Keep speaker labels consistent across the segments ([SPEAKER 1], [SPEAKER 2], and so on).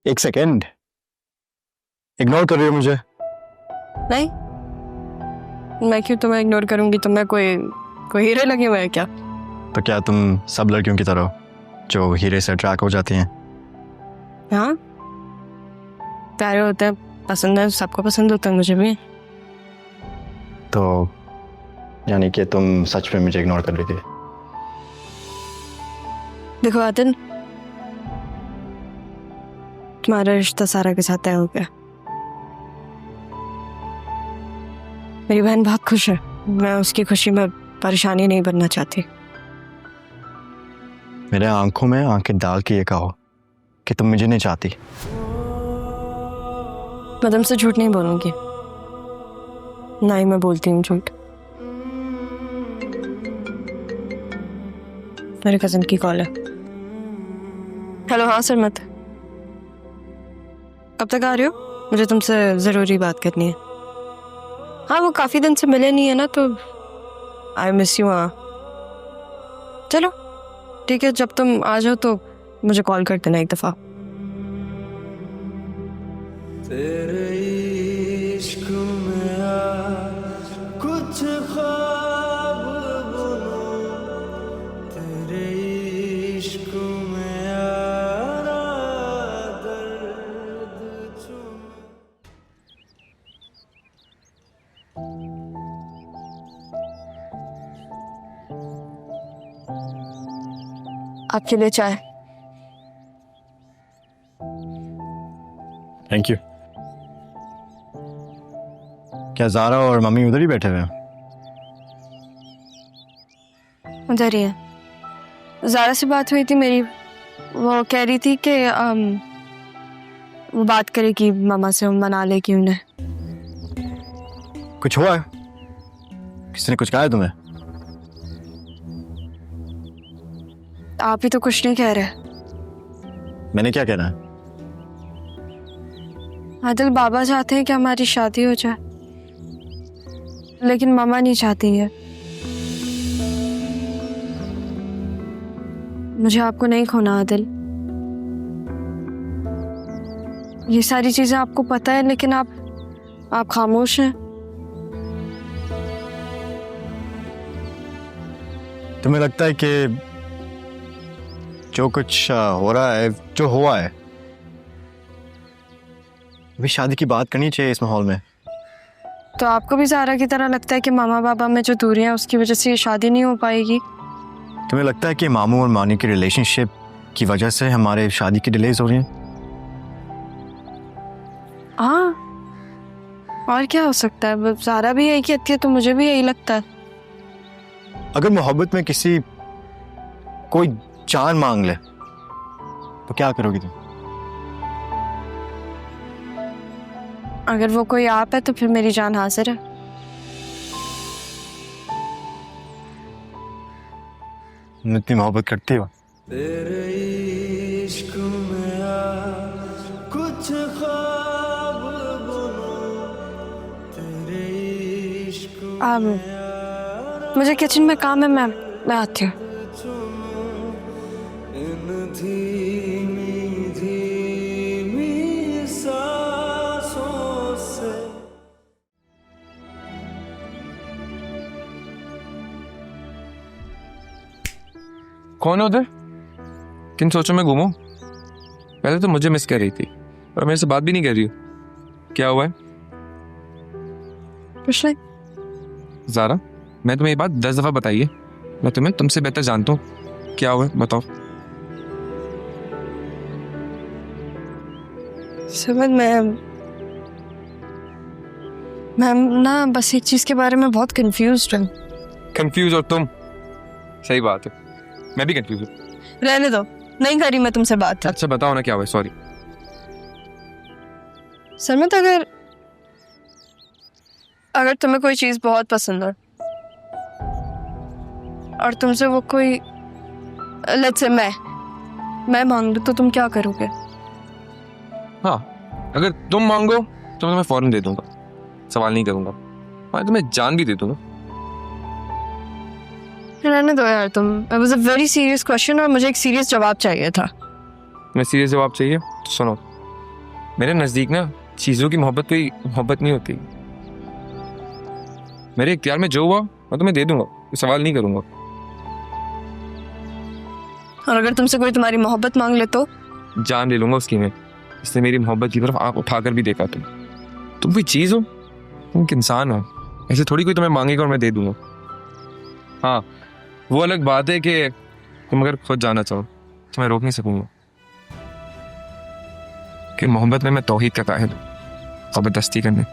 [SPEAKER 1] एक second, ignore कर रही हो मुझे?
[SPEAKER 2] नहीं, मैं क्यों तुम्हें इग्नोर करूंगी? तुम्हें कोई हीरे लगे हुए हैं क्या?
[SPEAKER 1] तो क्या तुम सब लड़कियों की तरह हो जो हीरे से अट्रैक्ट हो जाती हैं?
[SPEAKER 2] हाँ, प्यारे होते हैं, पसंद है, सबको पसंद होता है, मुझे भी।
[SPEAKER 1] तो यानी कि तुम सच में मुझे इग्नोर कर रही थी?
[SPEAKER 2] देखो आदिन, तुम्हारा रिश्ता सारा के साथ तय हो गया। मेरी बहन बहुत खुश है, मैं उसकी खुशी में परेशानी नहीं बनना चाहती।
[SPEAKER 1] मेरे आंखों में आंखें डाल के ये कहो कि तुम मुझे नहीं चाहती।
[SPEAKER 2] मैं तुमसे झूठ नहीं बोलूंगी, ना ही मैं बोलती हूँ झूठ। मेरे कजन की कॉल है। हेलो, हाँ सरमत, कब तक आ रहे हो? मुझे तुमसे ज़रूरी बात करनी है। हाँ, वो काफ़ी दिन से मिले नहीं है ना, तो आई मिस यू। हाँ चलो ठीक है, जब तुम आ जाओ तो मुझे कॉल कर देना एक दफ़ा।
[SPEAKER 3] तेरे इश्क में आज कुछ ख्वाब बुनूं, तेरे इश्क में आना दर्द चूमूं।
[SPEAKER 2] आपके लिए चाय।
[SPEAKER 1] Thank you. क्या ज़ारा और मम्मी उधर ही बैठे हुए हैं?
[SPEAKER 2] उधर ही है। ज़ारा से बात हुई थी मेरी, वो कह रही थी कि वो बात करेगी मामा से, मना लेगी उन्हें।
[SPEAKER 1] कुछ हुआ है? किसी ने कुछ कहा है तुम्हें?
[SPEAKER 2] आप ही तो कुछ नहीं कह रहे।
[SPEAKER 1] मैंने क्या कहना है?
[SPEAKER 2] आदिल, बाबा चाहते हैं कि हमारी शादी हो जाए, लेकिन मामा नहीं चाहती है। मुझे आपको नहीं खोना आदिल। ये सारी चीजें आपको पता है, लेकिन आप खामोश हैं।
[SPEAKER 1] तुम्हें लगता है कि जो कुछ हो रहा है, जो हुआ है, अभी शादी की बात करनी चाहिए इस माहौल में?
[SPEAKER 2] तो आपको भी ज़ारा की तरह लगता है कि मामा बाबा में जो दूरियां हैं उसकी वजह से ये शादी नहीं हो पाएगी?
[SPEAKER 1] तुम्हें लगता है कि मामू और मानी की रिलेशनशिप की वजह से हमारे शादी की डिलेज हो रही हैं?
[SPEAKER 2] हाँ, और क्या हो सकता है? ज़ारा भी यही कहती है तो मुझे भी यही लगता है।
[SPEAKER 1] अगर मोहब्बत में किसी कोई जान मांग ले तो क्या करोगी तुम?
[SPEAKER 2] अगर वो कोई आप है तो फिर मेरी जान हाजिर है।
[SPEAKER 1] तुम इतनी मोहब्बत करती हो?
[SPEAKER 3] तेरे इश्क में आज कुछ ख्वाब बुनूं, तेरे इश्क
[SPEAKER 2] मुझे किचन में काम है, मैं आती हूँ।
[SPEAKER 3] इन धीमी धीमी सांसों से।
[SPEAKER 4] कौन है उधर? किन सोचों में घूमो? पहले तो मुझे मिस कर रही थी और मेरे से बात भी नहीं कर रही हो। क्या हुआ है?
[SPEAKER 2] कुछ नहीं।
[SPEAKER 4] ज़ारा, मैं तुम्हें ये बात 10 दफा बताई है, मैं तुम्हें तुमसे बेहतर जानता हूँ। क्या हुआ है बताओ।
[SPEAKER 2] समझ, मैं ना बस एक चीज के बारे में बहुत कंफ्यूज्ड हूँ।
[SPEAKER 4] कंफ्यूज और तुम? सही बात है, मैं भी कंफ्यूज हूँ।
[SPEAKER 2] रहने दो, नहीं करी मैं तुमसे बात।
[SPEAKER 4] अच्छा बताओ ना, क्या हुआ है? सॉरी।
[SPEAKER 2] सरमत, अगर तुम्हें कोई चीज बहुत पसंद है और तुमसे वो कोई, लेट्स से मैं मांग लूं, तो तुम क्या करोगे?
[SPEAKER 4] हाँ, अगर तुम मांगो तो मैं तुम्हें फौरन दे दूंगा, सवाल नहीं करूंगा। मैं तुम्हें जान भी दे दूंगा।
[SPEAKER 2] रहने दो यार तुम। It was a very serious question और मुझे एक सीरियस जवाब चाहिए था।
[SPEAKER 4] मैं सीरियस जवाब चाहिए तो सुनो, मेरे नजदीक ना चीजों की मोहब्बत कोई मोहब्बत नहीं होती। मेरे इख्तियार में जो हुआ मैं तुम्हें दे दूंगा, कोई सवाल नहीं करूंगा।
[SPEAKER 2] और अगर तुमसे कोई तुम्हारी मोहब्बत मांग ले तो?
[SPEAKER 4] जान ले लूंगा उसकी मैं। इसने मेरी मोहब्बत की तरफ आंख उठाकर भी देखा। तुम कोई चीज हो, तुम एक इंसान हो। ऐसे थोड़ी कोई तुम्हें मांगेगा और मैं दे दूंगा। हाँ, वो अलग बात है कि तुम अगर खुद जाना चाहो तो मैं रोक नहीं सकूंगा कि मोहब्बत में मैं तौहीद का काहिल हूं, जबरदस्ती करने।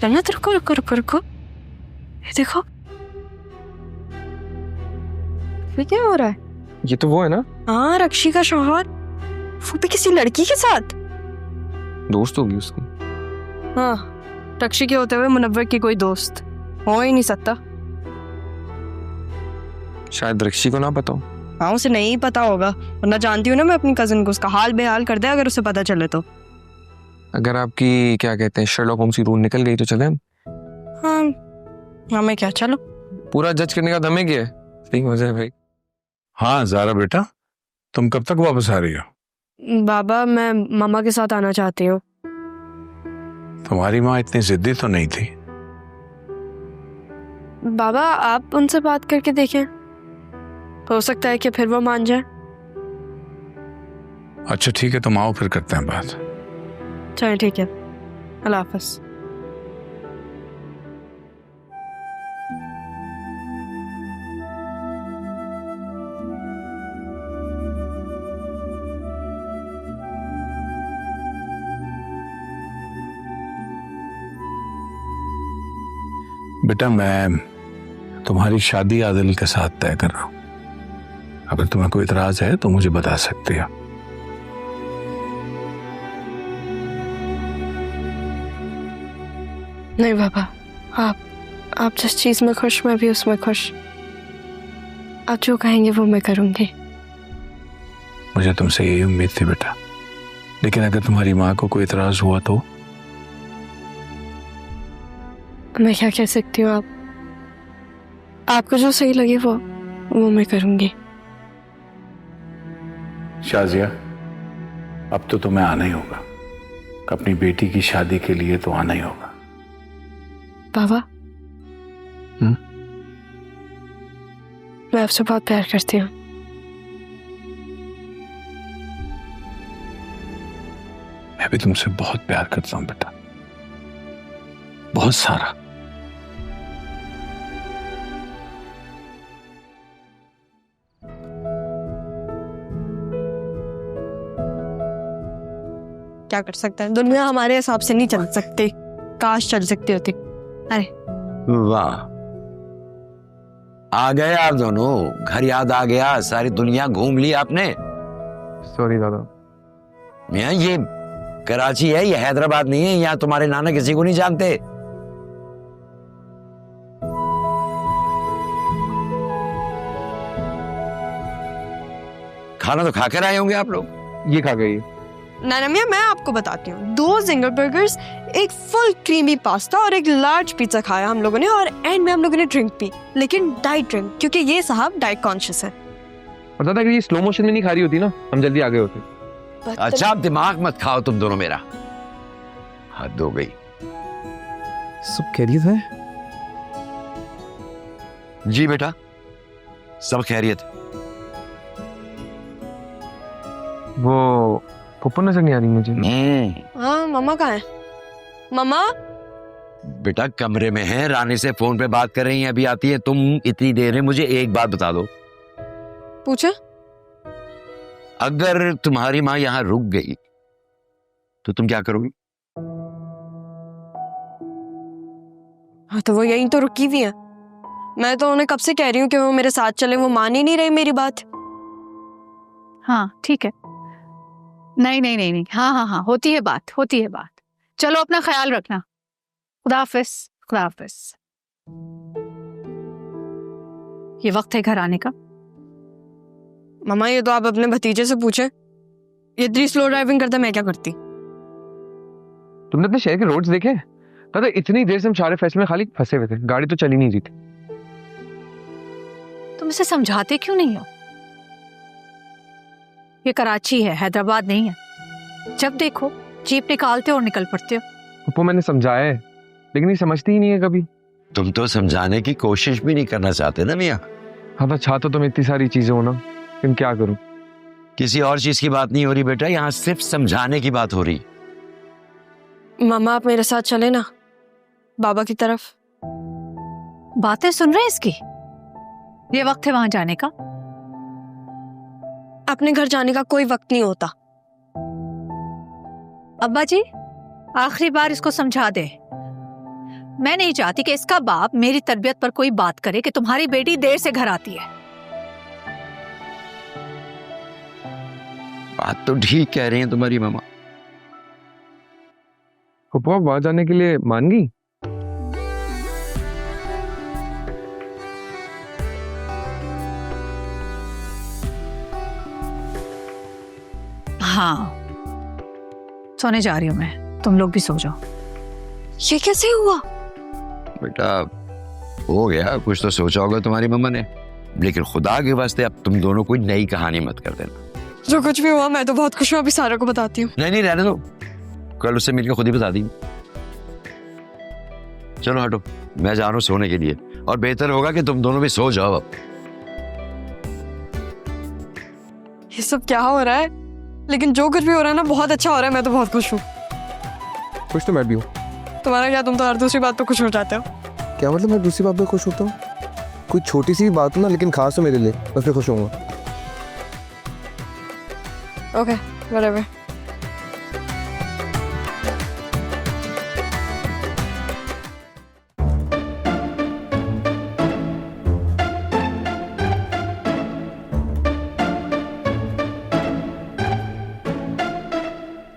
[SPEAKER 2] जन्नत रुको रुको रुको रुको, ये देखो ये क्या हो रहा है?
[SPEAKER 4] ये तो वो है ना,
[SPEAKER 2] हाँ, रक्षी का शौहर, वो भी किसी लड़की के साथ।
[SPEAKER 4] दोस्त होगी उसकी।
[SPEAKER 2] हाँ, रक्षी के होते हुए मुनव्वर की कोई दोस्त हो ही नहीं सकता।
[SPEAKER 4] शायद रक्षी को ना पता हो।
[SPEAKER 2] हाँ, उसे नहीं पता होगा, वरना जानती हूँ ना मैं अपनी कजन को, उसका हाल बेहाल कर दे अगर उसे पता चले तो।
[SPEAKER 4] अगर आपकी क्या कहते हैं शर्लॉक होम्स की रूह निकल गई तो चले हम।
[SPEAKER 2] हाँ, हमें क्या, चलो।
[SPEAKER 4] पूरा जज करने का दम है क्या? सही मजा है भाई।
[SPEAKER 5] हाँ ज़ारा बेटा, तुम कब तक वापस आ रही हो?
[SPEAKER 2] बाबा, मैं मामा के साथ आना चाहती हूँ।
[SPEAKER 5] तुम्हारी माँ इतनी जिद्दी तो नहीं थी।
[SPEAKER 2] बाबा, आप उनसे बात करके देखें, हो सकता है कि फिर वो मान जाए।
[SPEAKER 5] अच्छा ठीक है, तुम आओ फिर करते हैं बात।
[SPEAKER 2] चलिए ठीक है, अल्लाह हाफ़िज़।
[SPEAKER 5] बेटा मैं तुम्हारी शादी आदिल के साथ तय कर रहा हूं। अगर तुम्हें कोई इतराज है तो मुझे बता सकती हो।
[SPEAKER 2] नहीं बाबा, आप जिस चीज में खुश, मैं भी उसमें खुश। आप जो कहेंगे वो मैं करूंगी।
[SPEAKER 5] मुझे तुमसे यही उम्मीद थी बेटा, लेकिन अगर तुम्हारी माँ को कोई इतराज हुआ तो?
[SPEAKER 2] मैं क्या कह सकती हूँ, आपको जो सही लगे वो मैं करूंगी।
[SPEAKER 5] शाजिया, अब तो तुम्हें आना ही होगा। अपनी बेटी की शादी के लिए तो आना ही होगा।
[SPEAKER 2] बाबा, मैं आपसे बहुत प्यार करती हूँ।
[SPEAKER 5] मैं भी तुमसे बहुत प्यार करता हूँ बेटा, बहुत सारा।
[SPEAKER 2] क्या कर सकते हैं, दुनिया हमारे हिसाब से नहीं चल सकती। काश चल सकती होती। अरे
[SPEAKER 6] वाह, आ गए आप दोनों, घर याद आ गया, सारी दुनिया घूम ली आपने।
[SPEAKER 4] सॉरी दादा।
[SPEAKER 6] मियां ये कराची है, ये हैदराबाद नहीं है। यहाँ तुम्हारे नाना किसी को नहीं जानते। खाना तो खाकर आए होंगे आप लोग।
[SPEAKER 4] ये खा गई।
[SPEAKER 2] नाना मियाँ, मैं आपको बताती हूँ, 2 जिंगर बर्गर्स, एक फुल क्रीमी पास्ता और एक लार्ज पिज्जा खाया हम लोगों ने, और एंड में हम लोगों ने ड्रिंक पी, लेकिन डाइट ड्रिंक, क्योंकि ये साहब डाइट कॉन्शियस है।
[SPEAKER 4] और दादा अगर ये स्लो मोशन में नहीं खा रही होती ना, हम जल्दी आगे होते।
[SPEAKER 6] अच्छा, आप दिमाग मत खाओ तुम दोनों मेरा, हद हो गई।
[SPEAKER 7] सब खैरियत है?
[SPEAKER 6] जी बेटा, सब खैरियत।
[SPEAKER 4] वो पप्पू नजर नहीं आ रही मुझे।
[SPEAKER 2] हाँ, मामा कहाँ है? मामा
[SPEAKER 6] बेटा कमरे में है, रानी से फोन पे बात कर रही हैं, अभी आती है। तुम इतनी देर में मुझे एक बात बता दो,
[SPEAKER 2] पूछे।
[SPEAKER 6] अगर तुम्हारी माँ यहाँ रुक गई तो तुम क्या करोगी?
[SPEAKER 2] हाँ, तो वो यहीं तो रुकी हुई है। मैं तो उन्हें कब से कह रही हूँ कि वो मेरे साथ चले, वो मान ही नहीं रही मेरी बात।
[SPEAKER 8] हाँ ठीक है, नहीं नहीं नहीं नहीं, हाँ हाँ हाँ, होती है बात, होती है बात। चलो अपना ख्याल रखना। खुदा हाफिज, खुदा हाफिज। ये वक्त है घर आने का।
[SPEAKER 2] मामा, ये तो आप अपने भतीजे से पूछे, ये इतनी स्लो ड्राइविंग करता मैं क्या करती।
[SPEAKER 4] तुमने अपने शहर के रोड्स देखे? दादा इतनी देर से हम सारे फैसले में खाली फंसे हुए थे, गाड़ी तो चली नहीं रही थी।
[SPEAKER 8] तुम इसे समझाते क्यों नहीं हो? ये कराची है, हैदराबाद नहीं है। जब देखो जीप निकालते हो और निकल पड़ते हो।
[SPEAKER 4] पप्पू मैंने समझाया है लेकिन ये समझती ही नहीं है कभी।
[SPEAKER 6] तुम तो समझाने की कोशिश भी नहीं करना चाहते ना मियाँ।
[SPEAKER 4] हाँ तो चाहता तो मैं इतनी सारी चीजें हो ना, लेकिन क्या करूं।
[SPEAKER 6] किसी और चीज की बात नहीं हो रही बेटा, यहाँ सिर्फ समझाने की बात हो रही।
[SPEAKER 2] मामा आप मेरे साथ चले ना बाबा की तरफ।
[SPEAKER 8] बातें सुन रहे हैं इसकी? ये वक्त है वहां जाने का?
[SPEAKER 2] अपने घर जाने का कोई वक्त नहीं होता।
[SPEAKER 8] अब्बा जी आखिरी बार इसको समझा दे। मैं नहीं चाहती कि इसका बाप मेरी तरबियत पर कोई बात करे कि तुम्हारी बेटी देर से घर आती है।
[SPEAKER 6] बात तो ठीक कह रही है तुम्हारी मामा।
[SPEAKER 4] पप्पू आप वहां जाने के लिए मान गई?
[SPEAKER 8] हाँ सोने जा रही हूं मैं, तुम लोग भी सो जाओ।
[SPEAKER 2] ये कैसे हुआ?
[SPEAKER 6] बेटा हो गया, कुछ तो सोचा होगा तुम्हारी मम्मा ने, लेकिन खुदा के वास्ते अब तुम दोनों कोई नई कहानी मत कर देना।
[SPEAKER 2] जो कुछ भी हुआ मैं तो बहुत खुश हूँ, अभी सारा को बताती हूँ।
[SPEAKER 6] नहीं नहीं रहने दो, कल उससे मिलकर खुद ही बता दी। चलो हटो, मैं जा रहा हूँ सोने के लिए, और बेहतर होगा कि तुम दोनों भी सो जाओ अब।
[SPEAKER 2] ये सब क्या हो रहा है? लेकिन जो कुछ भी हो रहा है ना बहुत अच्छा हो रहा है, मैं तो बहुत खुश हूँ।
[SPEAKER 7] खुश तो मैं भी हूँ।
[SPEAKER 2] तुम्हारा क्या, तुम तो हर दूसरी बात पे खुश हो जाते हो।
[SPEAKER 7] क्या मतलब मैं दूसरी बात पे खुश होता हूँ? कोई छोटी सी बात हो ना लेकिन खास हो मेरे लिए, मैं फिर खुश होऊंगा।
[SPEAKER 2] Okay whatever.